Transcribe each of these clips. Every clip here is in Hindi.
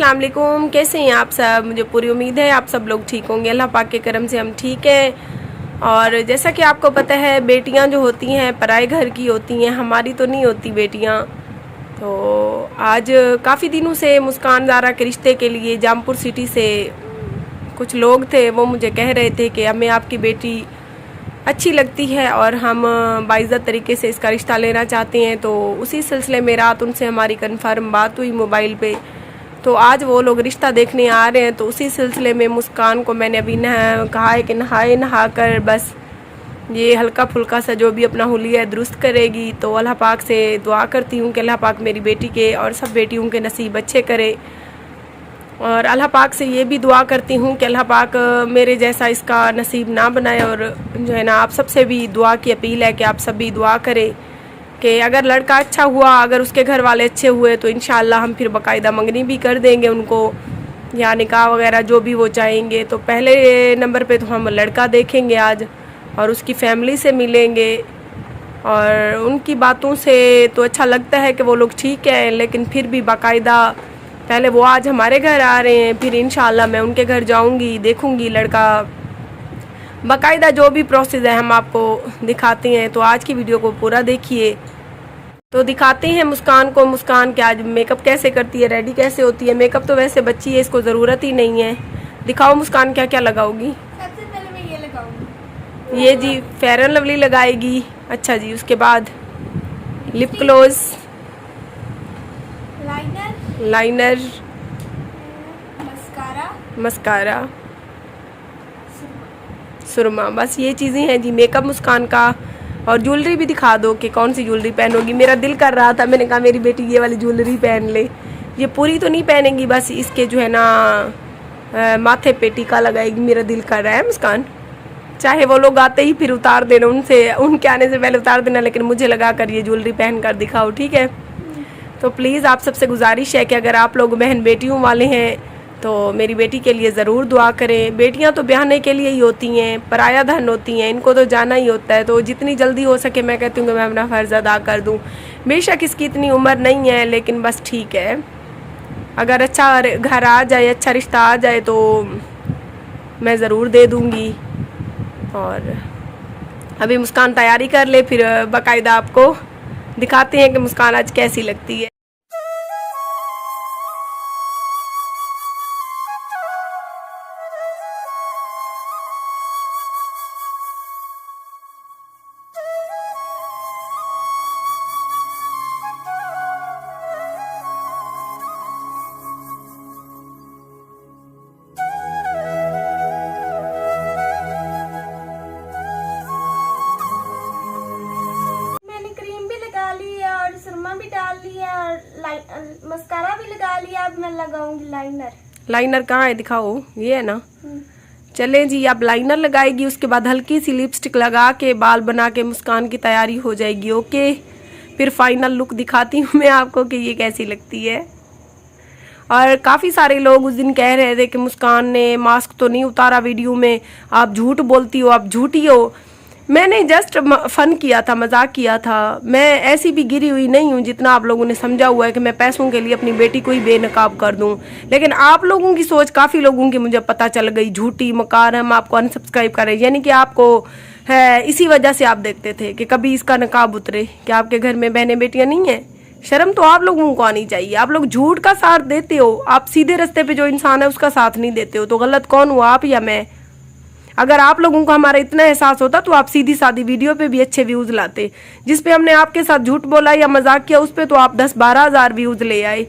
अस्सलाम वालेकुम। कैसे हैं आप सब? मुझे पूरी उम्मीद है आप सब लोग ठीक होंगे। अल्लाह पाक के करम से हम ठीक हैं। और जैसा कि आपको पता है, बेटियां जो होती हैं पराए घर की होती हैं, हमारी तो नहीं होती बेटियां। तो आज काफ़ी दिनों से मुस्कान ज़ारा के रिश्ते के लिए जामपुर सिटी से कुछ लोग थे, वो मुझे कह रहे थे कि हमें आपकी बेटी अच्छी लगती है और हम बाइज़्ज़त तरीके से इसका रिश्ता लेना चाहते हैं। तो उसी सिलसिले में रात उनसे हमारी कन्फर्म बात हुई मोबाइल पे। तो आज वो लोग रिश्ता देखने आ रहे हैं। तो उसी सिलसिले में मुस्कान को मैंने अभी कहा है कि नहा कर बस ये हल्का फुल्का सा जो भी अपना हुलिया दुरुस्त करेगी। तो अल्लाह पाक से दुआ करती हूँ कि अल्लाह पाक मेरी बेटी के और सब बेटियों के नसीब अच्छे करे। और अल्लाह पाक से ये भी दुआ करती हूँ कि अल्लाह पाक मेरे जैसा इसका नसीब ना बनाए। और जो है ना, आप सबसे भी दुआ की अपील है कि आप सब भी दुआ करें कि अगर लड़का अच्छा हुआ, अगर उसके घर वाले अच्छे हुए तो इंशाअल्लाह हम फिर बाकायदा मंगनी भी कर देंगे उनको, या निकाह वगैरह जो भी वो चाहेंगे। तो पहले नंबर पे तो हम लड़का देखेंगे आज और उसकी फैमिली से मिलेंगे। और उनकी बातों से तो अच्छा लगता है कि वो लोग ठीक है, लेकिन फिर भी बाकायदा पहले वो आज हमारे घर आ रहे हैं, फिर इंशाअल्लाह मैं उनके घर जाऊंगी, देखूंगी लड़का। बाकायदा जो भी प्रोसेस है हम आपको दिखाते हैं। तो आज की वीडियो को पूरा देखिए। तो दिखाते हैं मुस्कान को, मुस्कान के आज मेकअप कैसे करती है, रेडी कैसे होती है। मेकअप तो वैसे बच्ची है, इसको ज़रूरत ही नहीं है। दिखाओ मुस्कान क्या क्या लगाओगी। सबसे पहले मैं ये लगाऊंगी। ये जी फेयर एंड लवली लगाएगी। अच्छा जी, उसके बाद लिप ग्लोज, लाइनर, मस्कारा, सुरमा। बस ये चीज़ें हैं जी मेकअप मुस्कान का। और ज्वेलरी भी दिखा दो कि कौन सी ज्वेलरी पहनोगी। मेरा दिल कर रहा था, मैंने कहा मेरी बेटी ये वाली ज्वेलरी पहन ले। ये पूरी तो नहीं पहनेंगी, बस इसके जो है ना माथे पे टीका लगाएगी। मेरा दिल कर रहा है मुस्कान, चाहे वो लोग आते ही फिर उतार देना, उनके आने से पहले उतार देना, लेकिन मुझे लगा कर ये ज्वेलरी पहन कर दिखाओ, ठीक है। तो प्लीज़ आप सबसे गुजारिश है कि अगर आप लोग बहन बेटियों वाले हैं तो मेरी बेटी के लिए ज़रूर दुआ करें। बेटियां तो ब्याहने के लिए ही होती हैं, पराया धन होती हैं, इनको तो जाना ही होता है। तो जितनी जल्दी हो सके मैं कहती हूँ कि मैं अपना फ़र्ज़ अदा कर दूँ। बेशक इसकी इतनी उम्र नहीं है, लेकिन बस ठीक है, अगर अच्छा घर आ जाए, अच्छा रिश्ता आ जाए तो मैं ज़रूर दे दूँगी। और अभी मुस्कान तैयारी कर ले, फिर बाकायदा आपको दिखाते हैं कि मुस्कान आज कैसी लगती है। और सुरमा भी डाल लिया और मस्कारा भी लगा लिया। अब मैं लगाऊंगी लाइनर। लाइनर कहाँ है, दिखाओ। ये है ना। चलें जी, अब लाइनर लगाएगी, उसके बाद हल्की सी लिपस्टिक लगा के बाल बना के मुस्कान की तैयारी हो जाएगी। ओके, फिर फाइनल लुक दिखाती हूँ मैं आपको कि ये कैसी लगती है। और काफ़ी सारे लोग उस दिन कह रहे थे कि मुस्कान ने मास्क तो नहीं उतारा वीडियो में, आप झूठ बोलती हो, आप झूठी हो। मैंने जस्ट फन किया था, मजाक किया था। मैं ऐसी भी गिरी हुई नहीं हूँ जितना आप लोगों ने समझा हुआ है कि मैं पैसों के लिए अपनी बेटी को ही बेनकाब कर दूँ। लेकिन आप लोगों की सोच, काफ़ी लोगों की मुझे पता चल गई झूठी, मकार। हम आपको अनसब्सक्राइब करें, यानी कि आपको है इसी वजह से आप देखते थे कि कभी इसका नकाब उतरे कि आपके घर में बहनें बेटियाँ नहीं हैं। शर्म तो आप लोगों को आनी चाहिए। आप लोग झूठ का साथ देते हो, आप सीधे रास्ते पे जो इंसान है उसका साथ नहीं देते हो। तो गलत कौन हुआ, आप या मैं? अगर आप लोगों को हमारा इतना एहसास होता तो आप सीधी सादी वीडियो पे भी अच्छे व्यूज लाते। जिस पे हमने आपके साथ झूठ बोला या मजाक किया उस पे तो आप 10-12 हज़ार व्यूज ले आए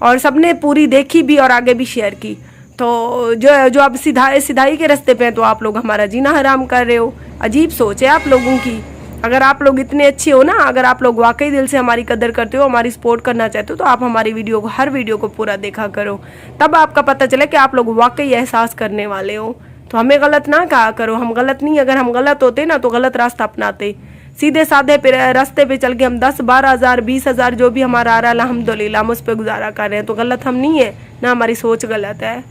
और सबने पूरी देखी भी और आगे भी शेयर की। तो जो अब सिधाई के रास्ते पे हैं तो आप लोग हमारा जीना हराम कर रहे हो। अजीब सोच है आप लोगों की। अगर आप लोग इतने अच्छे हो ना, अगर आप लोग वाकई दिल से हमारी कदर करते हो, हमारी सपोर्ट करना चाहते हो, तो आप हमारी वीडियो को, हर वीडियो को पूरा देखा करो। तब आपका पता चले कि आप लोग वाकई एहसास करने वाले हो। तो हमें गलत ना कहा करो, हम गलत नहीं। अगर हम गलत होते ना तो गलत रास्ता अपनाते। सीधे साधे रास्ते पे चल के हम 10-12 हज़ार 20 हज़ार जो भी हमारा आ रहा है अल्हम्दुलिल्लाह हम उस पर गुजारा कर रहे हैं। तो गलत हम नहीं है ना, हमारी सोच गलत है।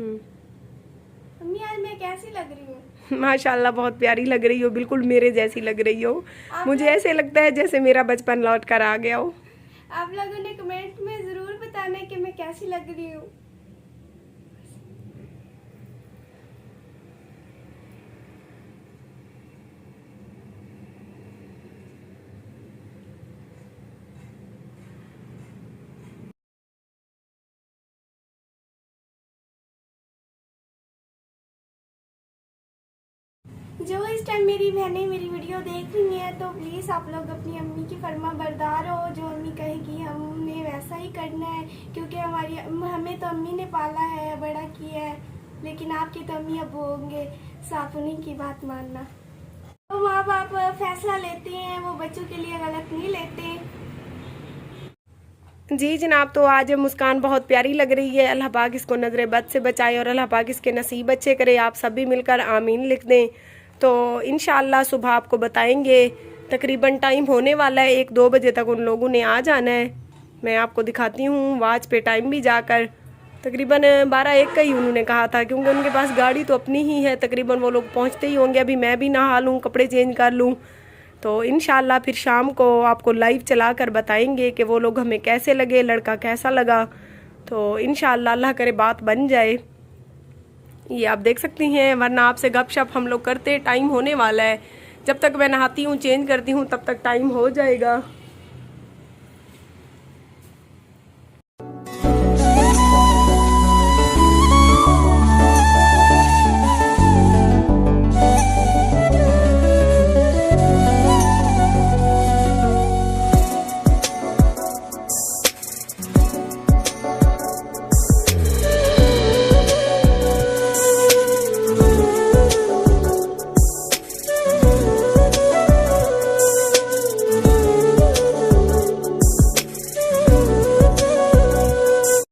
मम्मी आज मैं कैसी लग रही हूँ? माशाल्लाह बहुत प्यारी लग रही हो, बिल्कुल मेरे जैसी लग रही हो। मुझे ऐसे लगता है जैसे मेरा बचपन लौट कर आ गया हो। आप लोगों ने कमेंट में जरूर बताना कि मैं कैसी लग रही हूँ। जो इस टाइम मेरी बहनें मेरी वीडियो देख रही हैं तो प्लीज़ आप लोग अपनी अम्मी की फर्मा बरदार हो। जो अम्मी कहेगी हमने वैसा ही करना है, क्योंकि हमें तो अम्मी ने पाला है, बड़ा किया है, लेकिन आपके तो अम्मी अब होंगे, साफ उन्हीं की बात मानना। तो माँ बाप फैसला लेते हैं, वो बच्चों के लिए गलत नहीं लेते। जी जनाब, तो आज मुस्कान बहुत प्यारी लग रही है। अल्लाह पाक इसको नज़र बद से बचाए और अल्लाह पाक इसके नसीब अच्छे करे। आप सभी मिलकर आमीन लिख दें। तो इंशाअल्लाह सुबह आपको बताएंगे। तकरीबन टाइम होने वाला है 1-2 बजे तक उन लोगों ने आ जाना है। मैं आपको दिखाती हूँ वॉच पे टाइम भी जाकर। तकरीबन 12-1 का ही उन्होंने कहा था, क्योंकि उनके पास गाड़ी तो अपनी ही है। तकरीबन वो लोग पहुँचते ही होंगे। अभी मैं भी नहा लूँ, कपड़े चेंज कर लूँ, तो इंशाल्लाह फिर शाम को आपको लाइव चलाकर बताएंगे कि वो लोग हमें कैसे लगे, लड़का कैसा लगा। तो इंशाल्लाह अल्लाह करे बात बन जाए। ये आप देख सकती हैं, वरना आपसे गपशप हम लोग करते टाइम होने वाला है। जब तक मैं नहाती हूँ, चेंज करती हूँ, तब तक टाइम हो जाएगा।